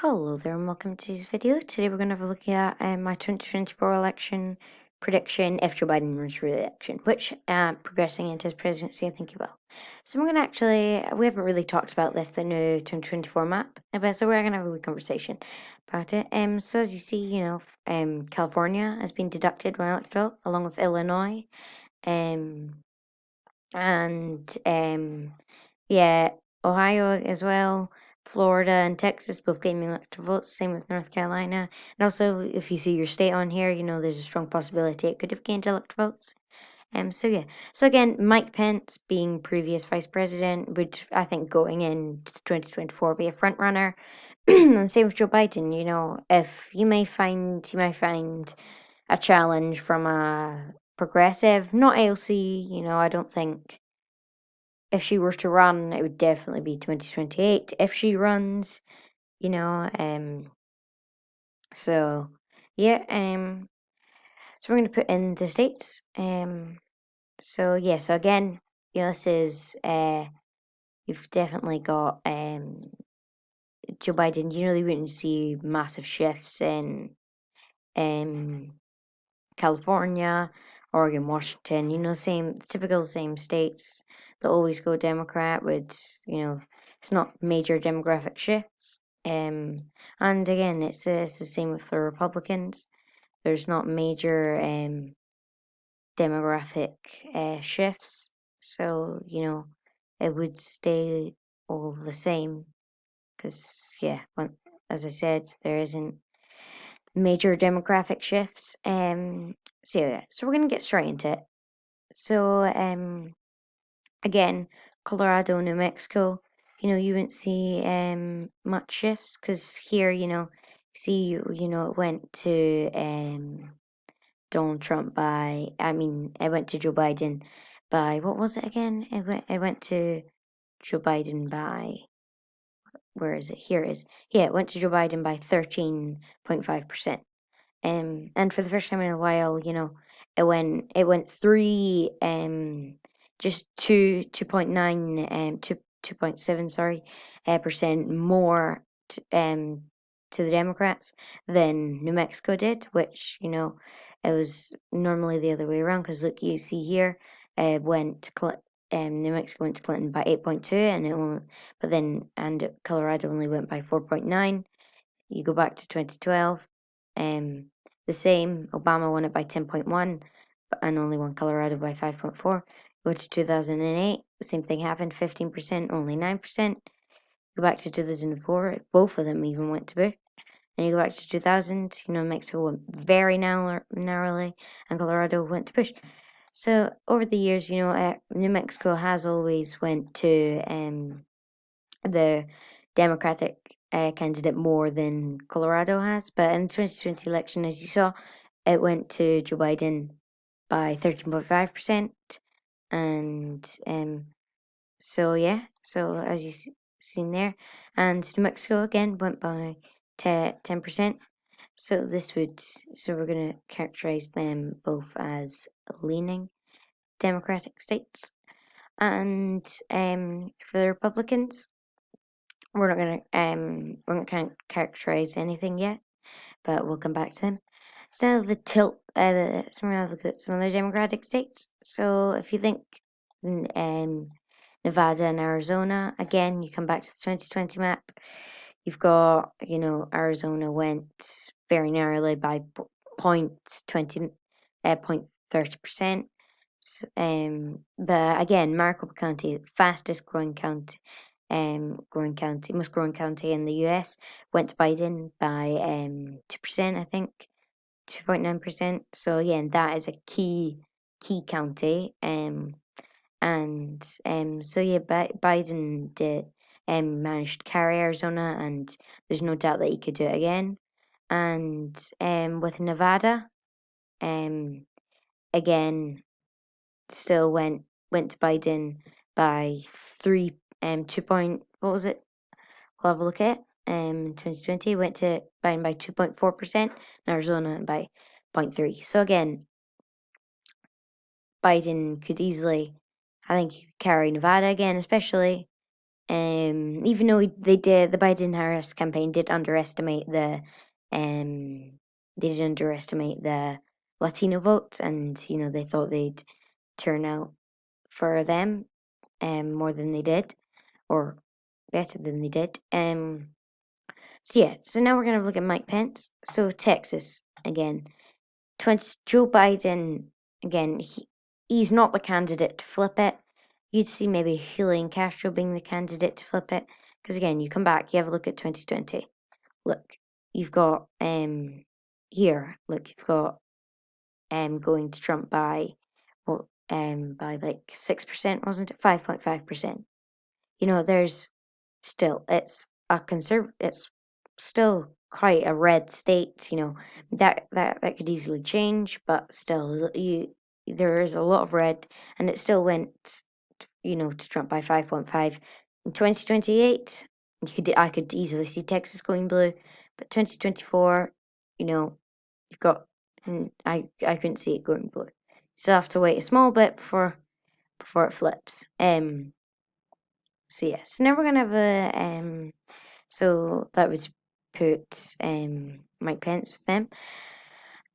Hello there and welcome to this video. Today we're going to have a look at my 2024 election prediction if Joe Biden runs for re-election, which progressing into his presidency I think he will. So we're going to we haven't really talked about this, the new 2024 map, but so we're going to have a wee conversation about it. So as you see, California has been deducted when elected along with Illinois, um, and yeah, Ohio as well, Florida and Texas both gaining electoral votes. Same with North Carolina. And also, if you see your state on here, there's a strong possibility it could have gained electoral votes. So yeah. So again, Mike Pence, being previous vice president, would I think going into 2024 be a front runner. And same with Joe Biden. If you might find a challenge from a progressive, not AOC. I don't think if she were to run, it would definitely be 2028 if she runs, you know. So yeah, so we're gonna put in the states. So yeah, so again, this is you've definitely got Joe Biden. They wouldn't see massive shifts in um California, Oregon, Washington, same typical same states that always go Democrat with, it's not major demographic shifts. And again, it's the same with the Republicans. There's not major demographic shifts, so it would stay all the same. Because yeah, as I said, there isn't major demographic shifts. So yeah, so we're gonna get straight into it. So again, Colorado, New Mexico, you wouldn't see much shifts because here, see, it went to Donald Trump by, it went to Joe Biden by what was it again? It went to Joe Biden by, where is it? Here it is. Yeah, it went to Joe Biden by 13.5%. And for the first time in a while, it went three just 2.9 2.7, sorry, percent more to the Democrats than New Mexico did, which it was normally the other way around. Because look, you see here, New Mexico went to Clinton by 8.2, and Colorado only went by 4.9. You go back to 2012, the same. Obama won it by 10.1, and only won Colorado by 5.4. Go to 2008, the same thing happened. 15%, only 9%. Go back to 2004, both of them even went to Bush. And you go back to 2000, Mexico went very narrowly, and Colorado went to Bush. So over the years, New Mexico has always went to the Democratic candidate more than Colorado has. But in the 2020 election, as you saw, it went to Joe Biden by 13.5%. And so, yeah, so as you've seen there. And New Mexico again went by 10%. So we're going to characterize them both as leaning Democratic states. And for the Republicans, we're not gonna characterize anything yet, but we'll come back to them. So now the tilt. So we're gonna look at some other Democratic states. So if you think Nevada and Arizona, again, you come back to the 2020 map. You've got, Arizona went very narrowly by 0.30%. But again, Maricopa County, fastest most growing county in the US, went to Biden by 2%, I think, 2.9%. So again, that is a key county. And so yeah, Biden did managed to carry Arizona, and there's no doubt that he could do it again. And with Nevada, again, still went to Biden by 2 point, what was it? We'll have a look at it. In 2020, went to Biden by 2.4%, and Arizona by 0.3. So again, Biden could easily, I think, carry Nevada again, especially Even though they did, the Biden-Harris campaign did underestimate the Latino vote, and they thought they'd turn out for them more than they did, or better than they did. So yeah, so now we're gonna look at Mike Pence. So Texas again, Joe Biden again. He's not the candidate to flip it. You'd see maybe Julian Castro being the candidate to flip it, because again, you come back, you have a look at 2020. Look, you've got here. Look, you've got going to Trump by by like 6%, wasn't it? 5.5%. There's still it's still quite a red state. That could easily change, but still, there is a lot of red, and it still went, to Trump by 5.5. In 2028, I could easily see Texas going blue, but 2024, you've got, and I couldn't see it going blue. So I have to wait a small bit before it flips. So yeah, so now we're gonna have so that would put Mike Pence with them.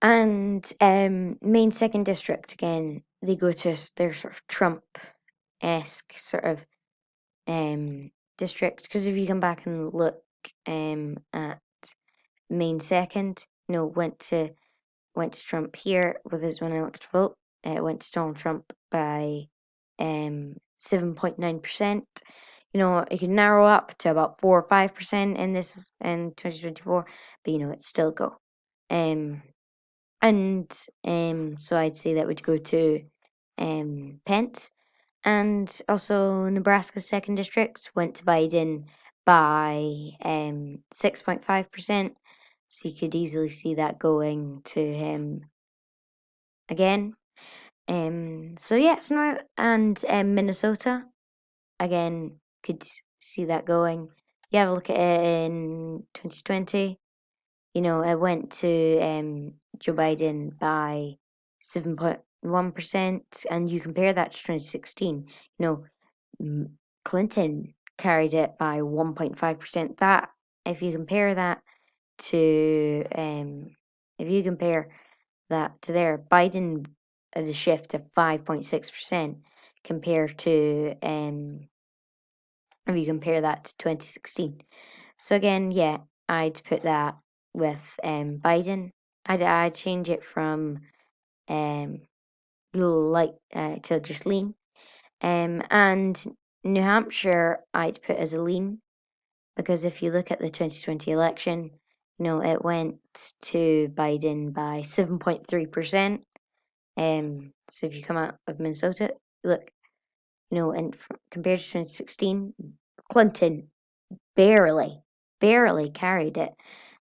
And Maine second district again, they go to their sort of Trump-esque sort of district, because if you come back and look at Maine second, went to Trump here with his unelected vote. It went to Donald Trump by 7.9%. It could narrow up to about 4 or 5% in 2024, but it still go. And so I'd say that would go to Pence. And also Nebraska's second district went to Biden by 6.5%. So you could easily see that going to him again. So yeah, so now, and Minnesota again, could see that going. You have a look at it in 2020. It went to Joe Biden by 7.1%, and you compare that to 2016. Clinton carried it by 1.5%. That, if you compare that to there, Biden has a shift of 5.6% compared to if you compare that to 2016. So again, yeah, I'd put that with Biden. I'd change it from light to just lean. And New Hampshire, I'd put as a lean, because if you look at the 2020 election, it went to Biden by 7.3%. So if you come out of Minnesota, look, and compared to 2016, Clinton barely carried it,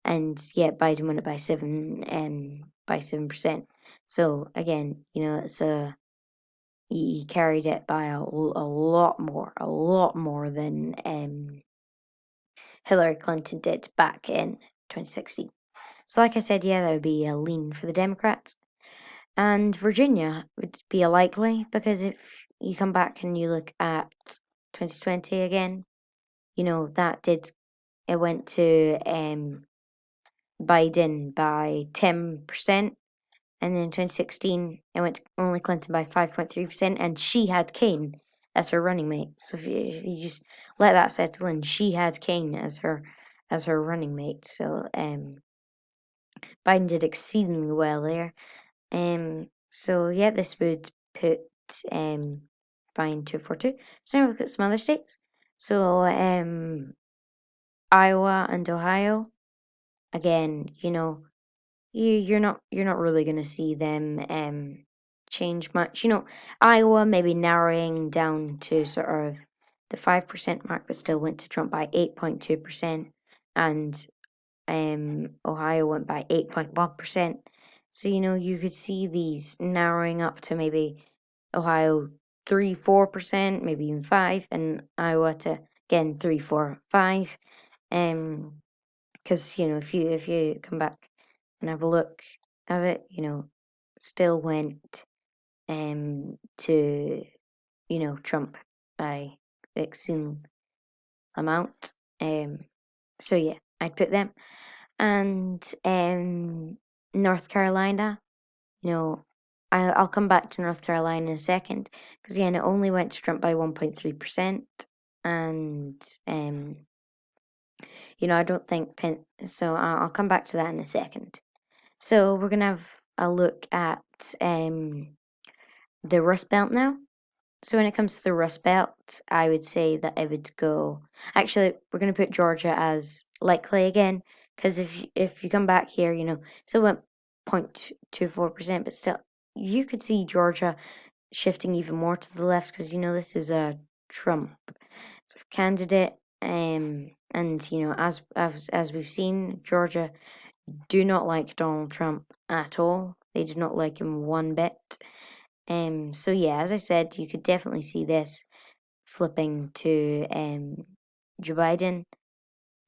and yet Biden won it by 7%. So again, he carried it by a lot more than Hillary Clinton did back in 2016. So like I said, yeah, that would be a lean for the Democrats. And Virginia would be a likely, because if you come back and you look at 2020 again, it went to Biden by 10%, and then in 2016 it went to only Clinton by 5.3%, and she had Kane as her running mate. So if you just let that settle in, she had Kane as her running mate. So Biden did exceedingly well there. So yeah, this would put Biden 242. So now we look at some other states. So Iowa and Ohio. Again, you're not really gonna see them change much. Iowa maybe narrowing down to sort of the 5% mark, but still went to Trump by 8.2%, and Ohio went by 8.1%. So you could see these narrowing up to maybe Ohio 3-4%, maybe even 5, and Iowa to again 3-4-5. Because if you come back and have a look at it, still went to Trump by exceeding amount. So yeah, I'd put them. And North Carolina, you know, I'll come back to North Carolina in a second, because again, it only went to Trump by 1.3%, and I don't think so I'll come back to that in a second. So we're gonna have a look at the Rust Belt now. So when it comes to the Rust Belt, I would say that it would go. Actually, we're going to put Georgia as likely again, because if you come back here, still went 0.24%, but still you could see Georgia shifting even more to the left, because this is a Trump sort of candidate, and as we've seen, Georgia do not like Donald Trump at all. They do not like him one bit. So yeah, as I said, you could definitely see this flipping to Joe Biden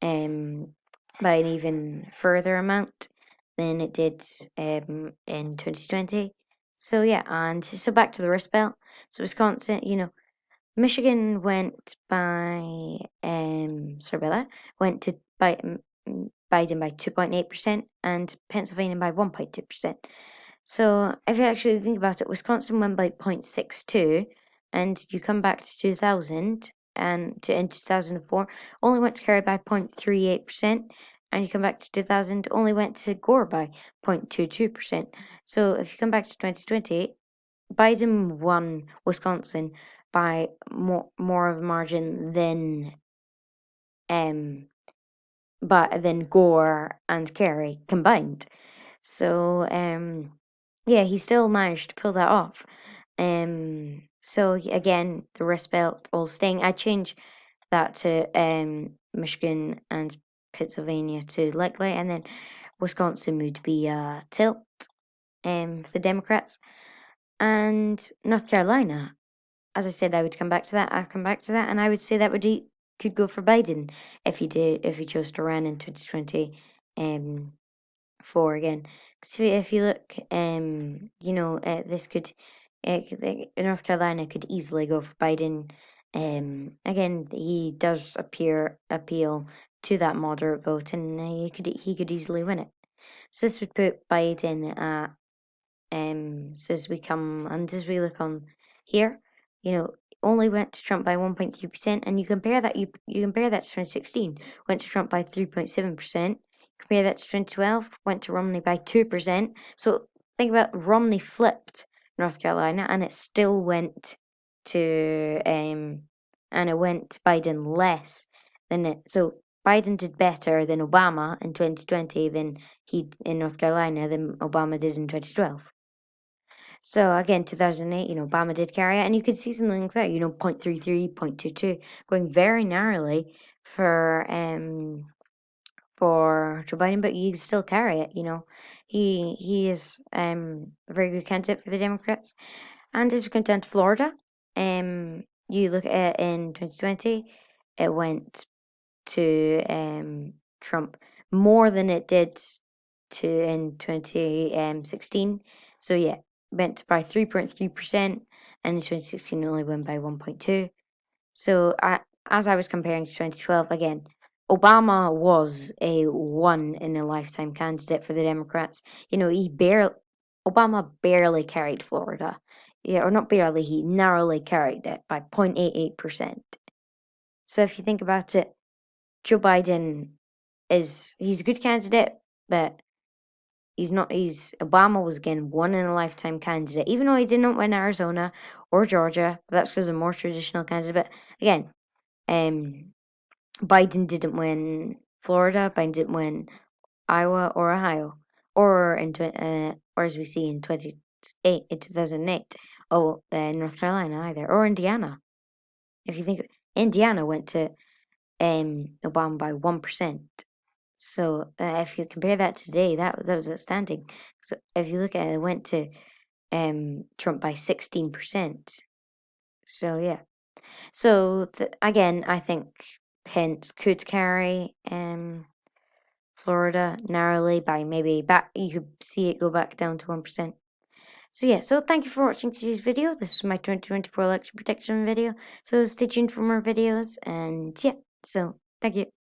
by an even further amount than it did in 2020. So yeah, and so back to the Rust Belt. So Wisconsin, Michigan went by sorry about that, went to Biden by 2.8% and Pennsylvania by 1.2%. So if you actually think about it, Wisconsin went by 0.62, and you come back to 2000 and in 2004 only went to Kerry by 0.38%, and you come back to 2000 only went to Gore by 0.22%. So if you come back to 2020, Biden won Wisconsin by more of a margin than Gore and Kerry combined. So yeah, he still managed to pull that off. So again, the Rust Belt all staying. I change that to Michigan and Pennsylvania to likely, and then Wisconsin would be tilt for the Democrats, and North Carolina. As I said, I would come back to that. I'll come back to that, and I would say that could go for Biden if he chose to run in 2020. For again, because if you look, this could, North Carolina could easily go for Biden. Again, he does appeal to that moderate vote, and he could easily win it. So this would put Biden at so as we look on here, only went to Trump by 1.3%, and you compare that to 2016, went to Trump by 3.7%. Compare that to 2012, went to Romney by 2%. So think about Romney flipped North Carolina, and it still went to Biden less than it. So Biden did better than Obama in 2020 than he in North Carolina than Obama did in 2012. So again, 2008, Obama did carry it, and you could see something like that, 0.33, 0.22, going very narrowly for Joe Biden, but you still carry it. He is a very good candidate for the Democrats. And as we come down to Florida, you look at it in 2020, it went to Trump more than it did in 2016. So yeah, went by 3.3%, and in 2016 only went by 1.2. So as I was comparing to 2012, again, Obama was a one in a lifetime candidate for the Democrats. Obama barely carried Florida. Yeah, or not barely, he narrowly carried it by 0.88%. So if you think about it, Joe Biden he's a good candidate, but Obama was again one in a lifetime candidate, even though he did not win Arizona or Georgia, but that's because of a more traditional candidate. But again, Biden didn't win Florida, Biden didn't win Iowa or Ohio, or as we see in 2008, North Carolina either, or Indiana. If you think Indiana went to Obama by 1%. So if you compare that to today, that was outstanding. So if you look at it, it went to Trump by 16%. So yeah. So again, I think Pence could carry Florida narrowly by maybe back. You could see it go back down to 1%. So yeah, so thank you for watching today's video. This was my 2024 election prediction video. So stay tuned for more videos, and yeah. So thank you.